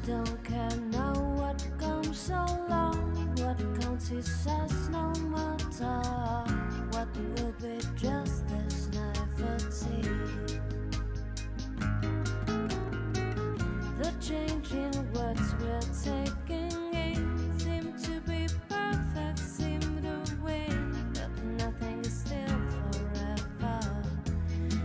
Don't care now what comes along. What counts is us no matter what will be, just this naivety. The changing words we're taking in seem to be perfect, seem to win, but nothing is still forever,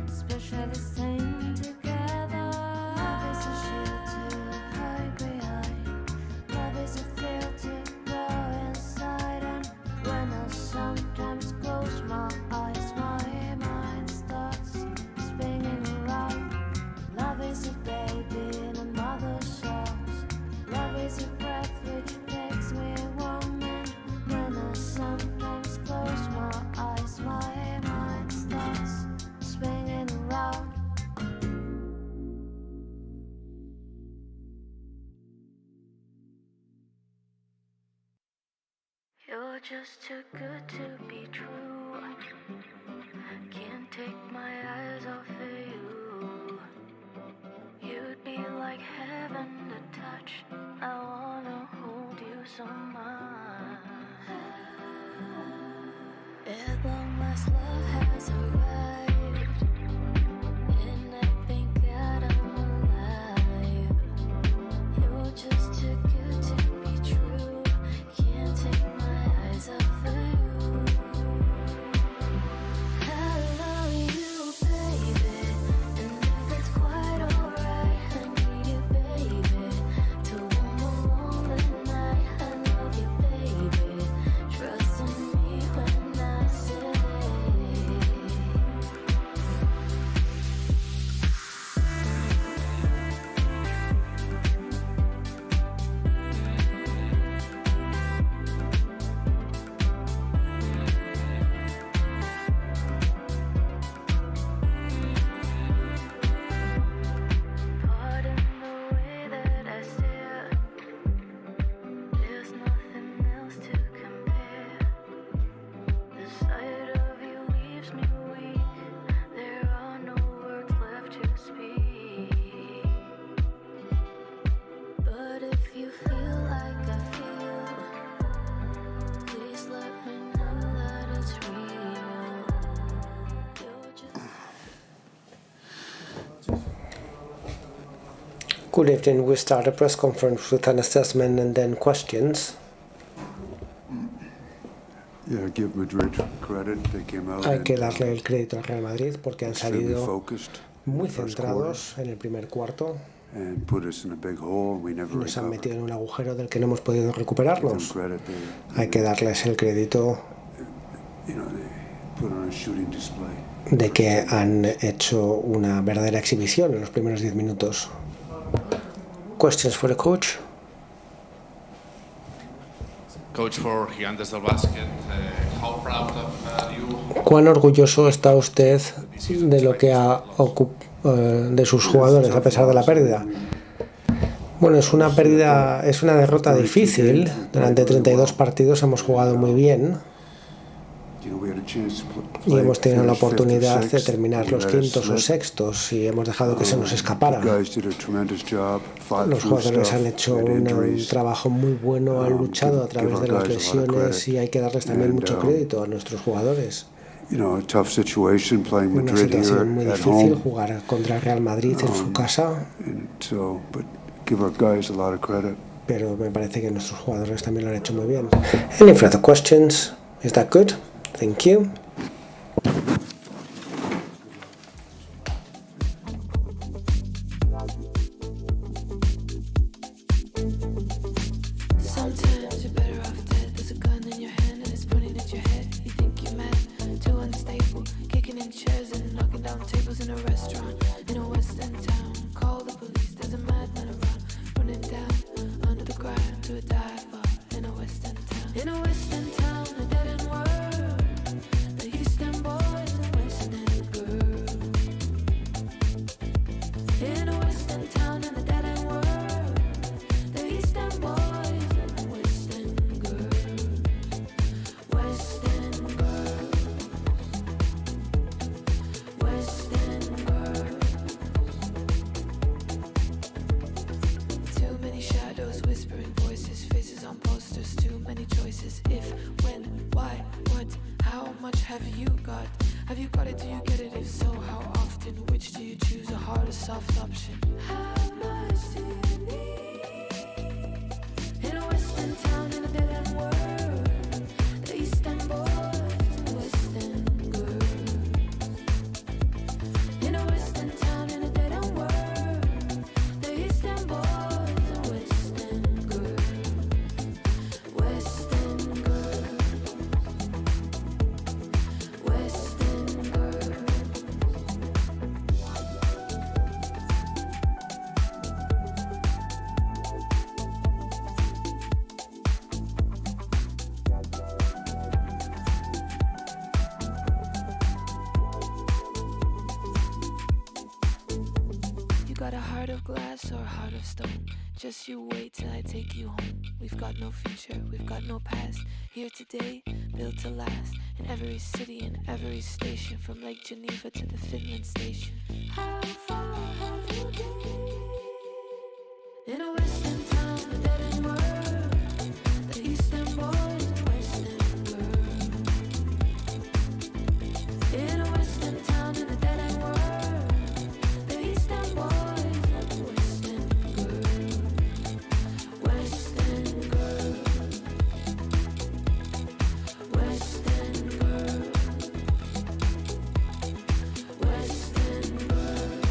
especially staying together. Love is a shield to hide behind. Love is a fear to go inside. And when I sometimes close my eyes, my mind starts spinning around. Love is a baby in a mother's arms. Love is a breath which takes me warm. And when I sometimes close my eyes, my mind starts spinning around. You're just too good to be true. Can't take my eyes off of you. You'd be like heaven to touch. I wanna hold you so much. At long last, love has arrived, and I thank God I'm alive. You're just too good to be true. Can't take my eyes off of you. I love you, baby, and if it's quite alright, I need you, baby, to warm along the night. I love you, baby, trust in me when I say. Pardon the way that I stare. There's nothing else to compare. The sight of you leaves me weak. There are no words left to speak. But if you feel like I feel, please let me know that it's real. You're just Good evening. We start a press conference with an assessment and then questions. Yeah, give Madrid credit. They came out Hay que and, darle el crédito al Real Madrid porque han extremely salido focused in muy the first quarter centrados en el primer cuarto and put us in a big hole. We y never nos han metido recovered. en un agujero del que no hemos podido Give them recuperarnos. credit. Hay que darles el crédito They put on a shooting display. de que han hecho una verdadera exhibición en los primeros 10 minutos. Questions for the coach? Coach for Gigantes del Básquet, how proud of you? ¿Cuán orgulloso está usted de lo que de sus jugadores a pesar de la pérdida? Bueno, es una derrota difícil. Durante 32 partidos hemos jugado muy bien y hemos tenido la oportunidad de terminar los quintos o sextos y hemos dejado que se nos escapara. Los jugadores han hecho un trabajo muy bueno, han luchado a través de las lesiones y hay que darles también mucho crédito a nuestros jugadores. Una situación muy difícil, jugar contra el Real Madrid en su casa. Pero me parece que nuestros jugadores también lo han hecho muy bien. Any further questions? Is that good? Thank you. Sometimes you're better off dead. There's a gun in your hand and it's pointing at your head. You think you're mad, too unstable, kicking in chairs and knocking down tables in a restaurant in a west end town. Call the police, there's a madman around, running down under the ground to a dive bar in a west end town. In a west end town, a dead end world. The East End boys and West End girls. In a west end town in a dead end world. The East End boys and West End girls. West End girls. West End girls. Too many shadows, whispering voices, faces on posters, too many choices. If, when, why, what, how much have you got? Have you got it, do you get it? If so, how often? Which do you choose, a hard or soft option? How much do you need? In a West End town, in a dead end world. The East End boys and West End girls. In a West End town, in a dead end world. The East End boys and West End girls. West End girls. West End girls. You got a heart of glass or a heart of stone. Just you wait till I take you home. We've got no future, we've got no past. Here today, built to last. In every city and every station, from Lake Geneva to the Finland station. How far have you been? In a West End town, a dead end world. The East End boys and West End girls. In a West End town, in a dead end world. The East End boys and West End girls. West End girls. West End girls. West End girls.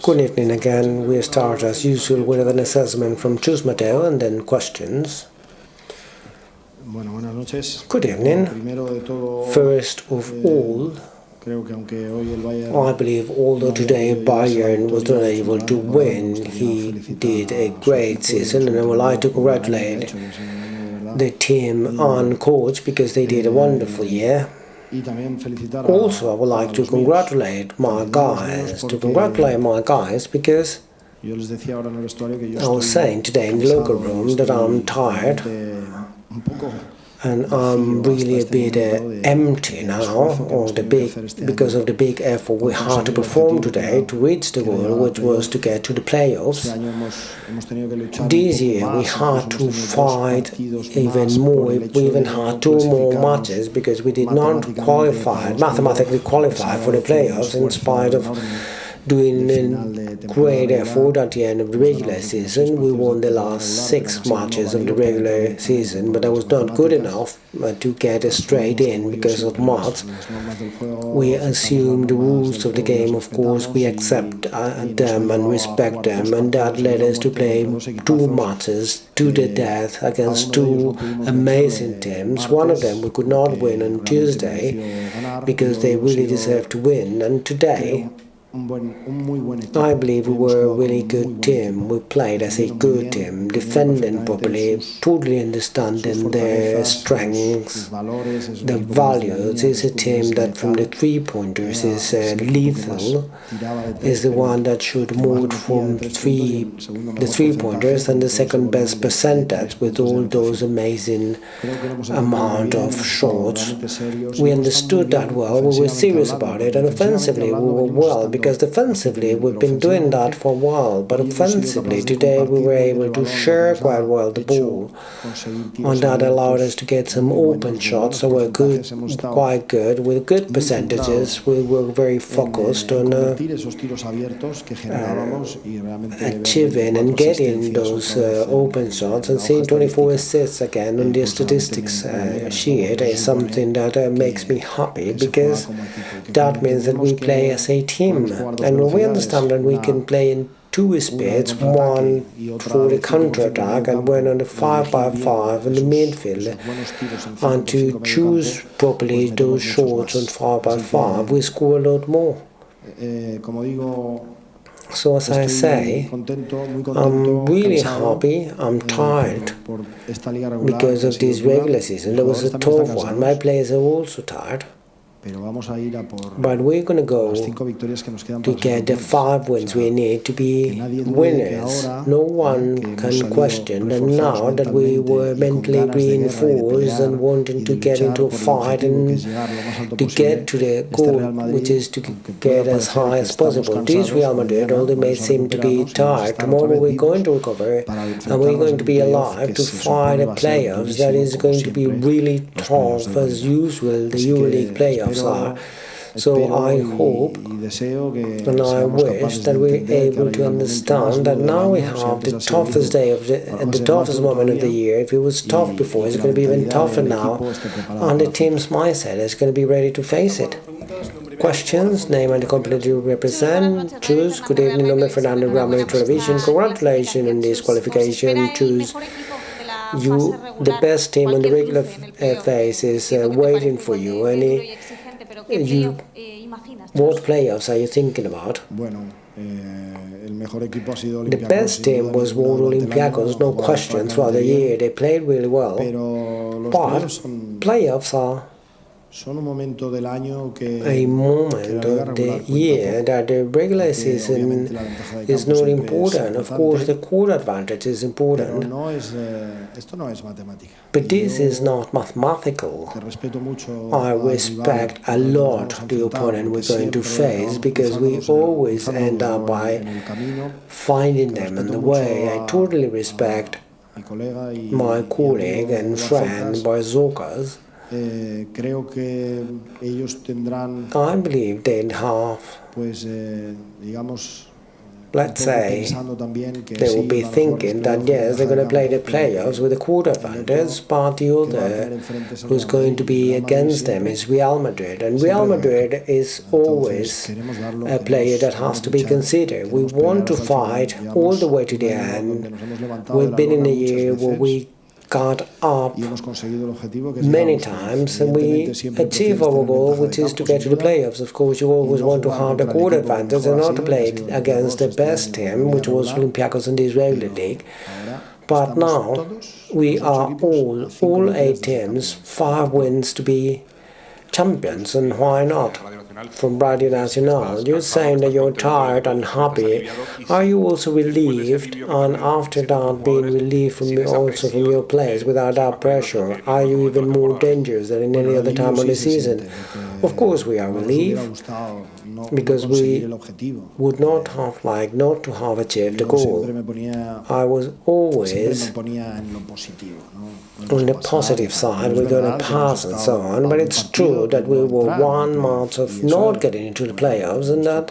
Good evening again. We start as usual with an assessment from Chus Mateo and then questions. Buenas noches. Good evening. First of all, I believe although today Bayern was not able to win, he did a great season, and I would like to congratulate the team and coach because they did a wonderful year. Also, I would like to congratulate my guys, because I was saying today in the local room that I'm tired and I'm really a bit empty now because of the big effort we had to perform today to reach the goal, which was to get to the playoffs. This year we had to fight even more. We even had 2 more matches because we did not mathematically qualify for the playoffs in spite of doing a great effort at the end of the regular season. We won the last 6 matches of the regular season, but that was not good enough to get us straight in because of maths. We assume the rules of the game, of course, we accept them and respect them, and that led us to play 2 matches to the death against 2 amazing teams. One of them we could not win on Tuesday because they really deserved to win, and today I believe we were a really good team. We played as a good team, defending properly, totally understanding their strengths, their values. It's a team that from the 3-pointers is lethal, is the one that should move from the 3-pointers and the second best percentage with all those amazing amount of shots. We understood that well, we were serious about it, and offensively we were well, because defensively we've been doing that for a while, but offensively today we were able to share quite well the ball, and that allowed us to get some open shots, so we're quite good with good percentages. We were very focused on achieving and getting those open shots, and seeing 24 assists again on the statistics sheet is something that makes me happy, because that means that we play as a team. And when we understand that we can play in 2 speeds, one for the counter-attack and one on the 5x5 in the midfield, and to choose properly those shots on 5x5, we score a lot more. So as I say, I'm really happy, I'm tired because of this regular season. That was a tough one. My players are also tired. But we're going to go to get the 5 wins we need to be winners. No one can question that now that we were mentally reinforced and wanting to get into a fight and to get to the goal, which is to get as high as possible. This Real Madrid, although may seem to be tired, tomorrow we're going to recover and we're going to be alive to fight the playoffs. That is going to be really tough as usual, the EuroLeague playoffs are. So I hope and I wish that we're able to understand that now we have the toughest day of the toughest moment of the year. If it was tough before, it's going to be even tougher now, and the team's mindset is going to be ready to face it. Questions, name and the company you represent. Choose. Good evening, Nombre Fernando, Real Madrid Television. Congratulations on this qualification. Choose. You, the best team on the regular phase, is waiting for you. What playoffs are you thinking about? The best team was EuroLeague, no question, throughout the year. They played really well. But playoffs are a moment of the year that the regular season is not important. Of course, the core advantage is important, but this is not mathematical. I respect a lot the opponent we're going to face, because we always end up by finding them in the way. I totally respect my colleague and friend Barzokas. I believe they'll have let's say they will be thinking that yes, they're going to play the playoffs with a quarter advantage, but the other who's going to be against them is Real Madrid, and Real Madrid is always a player that has to be considered. We want to fight all the way to the end. We've been in a year where we got up many times and we achieve our goal, which is to get to the playoffs. Of course, you always want to have the quarter advantage and not to play against the best team, which was Olympiacos in the Israeli league. But now we are all 8 teams, 5 wins to be champions, and why not? From Radio Nacional, you're saying that you're tired and happy. Are you also relieved? And after that, being relieved from your players without that pressure, are you even more dangerous than in any other time of the season? Of course, we are relieved because we would not have liked not to have achieved the goal. I was always on the positive side, we're going to pass and so on, but it's true that we were 1 month of not getting into the playoffs, and that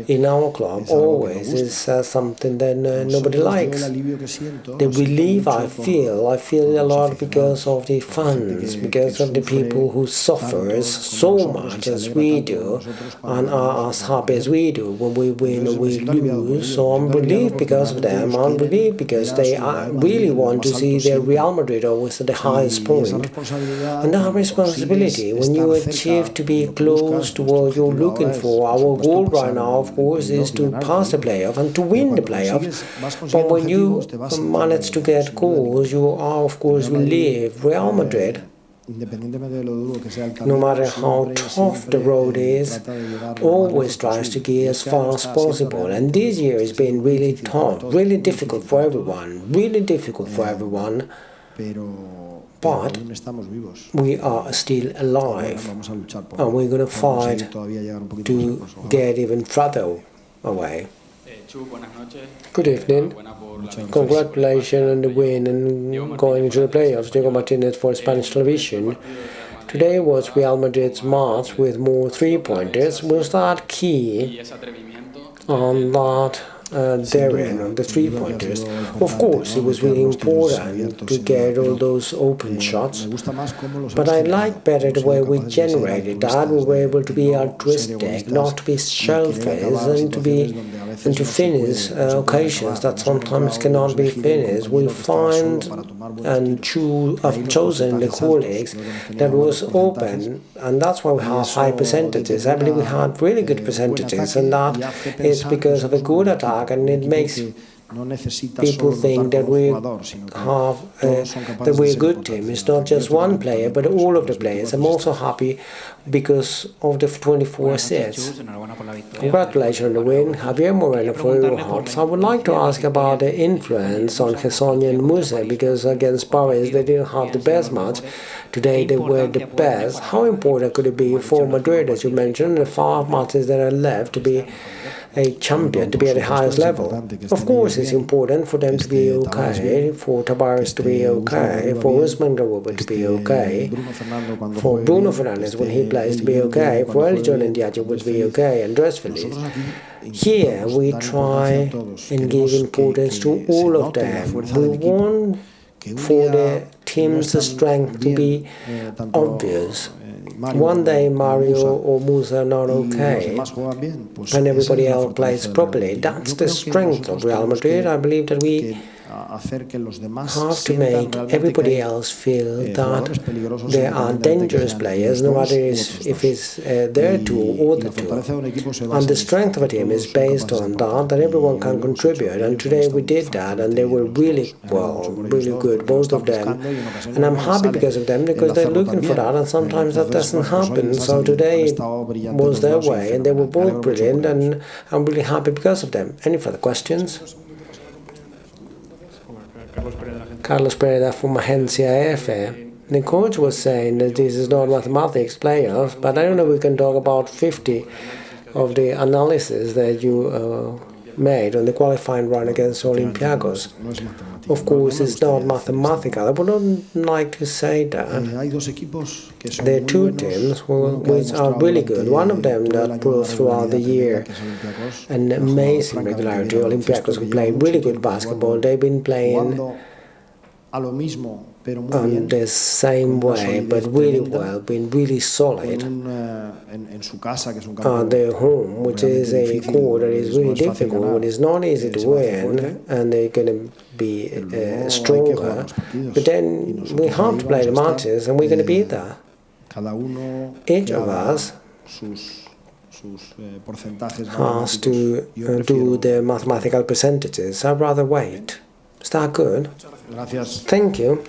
in our club always is something that nobody likes. The relief I feel a lot because of the fans, because of the people who suffers so much as we do and are as happy as we do when we win or we lose. So I'm relieved because of them. I'm relieved because they really want to see their Real Madrid always at the highest point. And that responsibility, when you achieve to be close to what you're looking for, our goal right now, of course, is to pass the playoff and to win the playoff. But when you manage to get goals, you are, of course, relieved. Real Madrid, no matter how tough the road is, always tries to get as far as possible. And this year has been really tough, really difficult for everyone, But we are still alive, and we're going to fight to get even further away. Good evening. Congratulations on the win and going into the playoffs. Diego Martinez for Spanish television. Today was Real Madrid's match with more 3-pointers. Was that key on that daring on the 3-pointers? Of course, it was really important to get all those open shots, but I like better the way we generated that. We were able to be altruistic, not to be selfish, and to finish occasions that sometimes cannot be finished. We find and have chosen the colleagues that was open, and that's why we have high percentages. I believe we had really good percentages, and that is because of a good attack, and it makes people think that we're a good team. It's not just one player, but all of the players. I'm also happy because of the 24 assists. Congratulations on the win. Javier Moreno for Eurohawks. I would like to ask about the influence on Hesonja and Musa, because against Paris they didn't have the best match. Today they were the best. How important could it be for Madrid, as you mentioned, the 5 matches that are left to be a champion, to be at the highest level? Of course, it's important for them to be okay, for Tavares to be okay, for Usman Garuba to be okay, for Bruno Fernandes when he plays to be okay, for Eljon and Diago would be okay, and Andres Feliz. Here we try and give importance to all of them. We want for the team's strength to be obvious. One day Mario or Musa are not okay, and everybody else plays properly. That's the strength of Real Madrid. I believe that we have to make everybody else feel that they are dangerous players, no matter if it's their two or the two. And the strength of a team is based on that everyone can contribute. And today we did that, and they were really good, both of them. And I'm happy because of them, because they're looking for that, and sometimes that doesn't happen. So today was their way, and they were both brilliant, and I'm really happy because of them. Any further questions? Carlos Pereira from Agencia F. The coach was saying that this is not mathematics playoffs, but I don't know if we can talk about 50 of the analysis that you made on the qualifying run against Olympiacos. Of course, it's not mathematical. I wouldn't like to say that. There are two teams which are really good. One of them that proved throughout the year an amazing regularity. Olympiacos, who play really good basketball. They've been playing on the same way, but really well, been really solid. Their home, which is a court that is really difficult, it's not easy to win, and they're going to be stronger. But then we have to play the matches, and we're going to beat that. Each of us has to do the mathematical percentages. I'd rather wait. Is that good? Thank you.